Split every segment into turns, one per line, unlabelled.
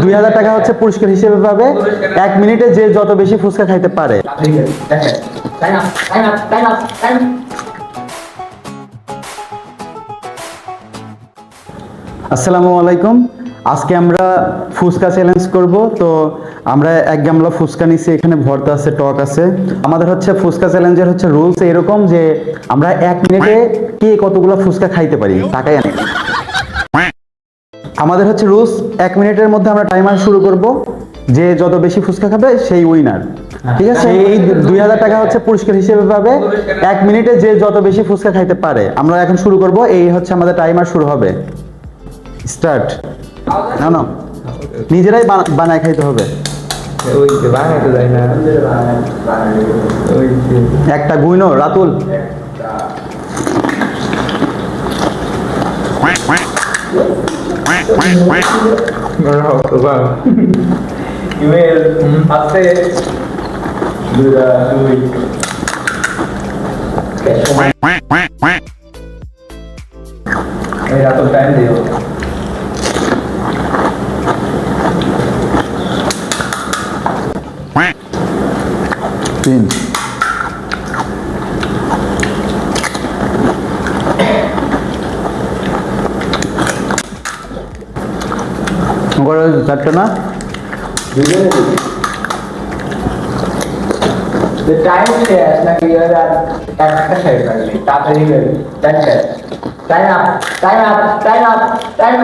2000 টাকা হচ্ছে পুরস্কার হিসেবে পাবে। 1 মিনিটে যে যত বেশি ফুচকা খাইতে পারে। আসসালামু আলাইকুম। আজকে আমরা ফুচকা চ্যালেঞ্জ করব। তো আমরা 1 গামলা ফুচকা নিছি, এখানে ভর্তা আছে, টক আছে। আমাদের হচ্ছে ফুচকা চ্যালেঞ্জের হচ্ছে রুলস এরকম যে আমরা 1 মিনিটে কে কতগুলো ফুচকা খাইতে পারি টাকাই আনি। আমাদের হচ্ছে রুলস, 1 মিনিটের মধ্যে আমরা টাইমার শুরু করব। যে যত বেশি ফুচকা খাবে সেই উইনার, ঠিক আছে? এই 2000 টাকা হচ্ছে পুরস্কার হিসেবে পাবে। 1 মিনিটে যে যত বেশি ফুচকা খাইতে পারে। আমরা এখন শুরু করব। এই হচ্ছে আমাদের টাইমার শুরু হবে। স্টার্ট। না নিজেরাই বানায় খাইতে হবে। একটা গুইনো রাতুল। রাতুল টাইম দিও। তিন চারটে না টাইম শেষ নাকি একটা সাইড লাগবে তাড়াতাড়ি time up time up time up time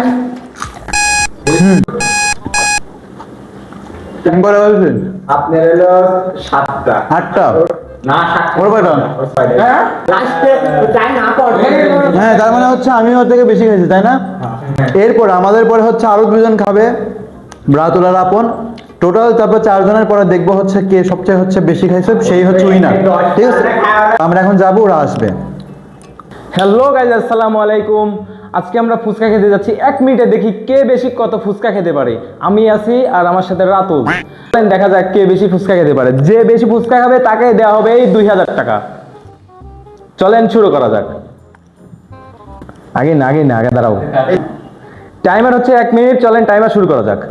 করে বলছেন আপনার হলো 7টা 8টা না 7টা হ্যাঁ, তার মানে হচ্ছে আমি ওর থেকে বেশি খেয়েছি, তাই না? এরপর আমাদের পরে হচ্ছে আরো 2 জন খাবে, রাতুলার আপন। টোটাল তারপর 4 জনের পরে দেখবো হচ্ছে কে সবচেয়ে হচ্ছে বেশি খাইছে, সেই হচ্ছে উইনার, ঠিক আছে? আমরা এখন যাবো, ওরা আসবে।
হ্যালো গাইজ, আসসালামু আলাইকুম। আজকে আমরা ফুচকা খেতে যাচ্ছি। 1 মিনিটে দেখি কে বেশি কত ফুচকা খেতে পারে। আমি আছি আর আমার সাথে রাতুল। দেখা যাক কে বেশি ফুচকা খেতে পারে। যে বেশি ফুচকা খাবে তাকে দেওয়া হবে এই 2000 টাকা। চলেন শুরু করা যাক। আগে দাঁড়াও। টাইমার হচ্ছে 1 মিনিট। চলেন টাইমার শুরু করা যাক।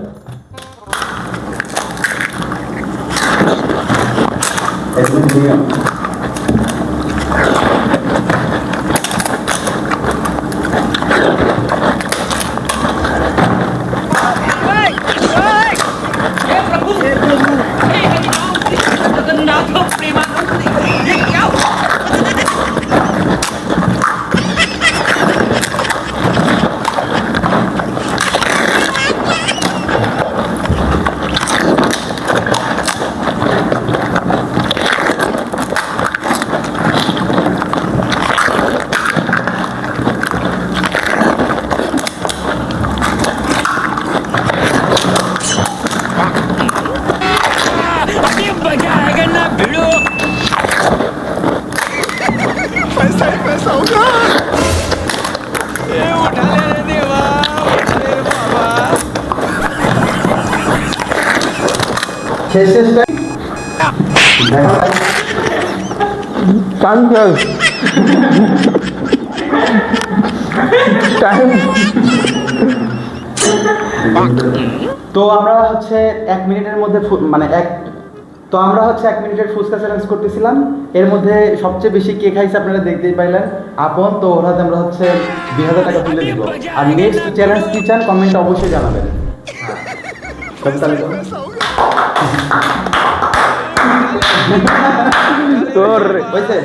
তো আমরা হচ্ছে 1 মিনিটের মধ্যে আমরা হচ্ছে 1 মিনিটের ফুচকা চ্যালেঞ্জ করতেছিলাম। এর মধ্যে সবচেয়ে বেশি কে খাইছে আপনারা দেখতেই পাইলেন, আপন। তো ওর হাতে আমরা হচ্ছে 2000 টাকা তুলে দিব। আর নেক্সট চ্যালেঞ্জ কি চান কমেন্টে অবশ্যই জানাবেন। তোর হয়েছে।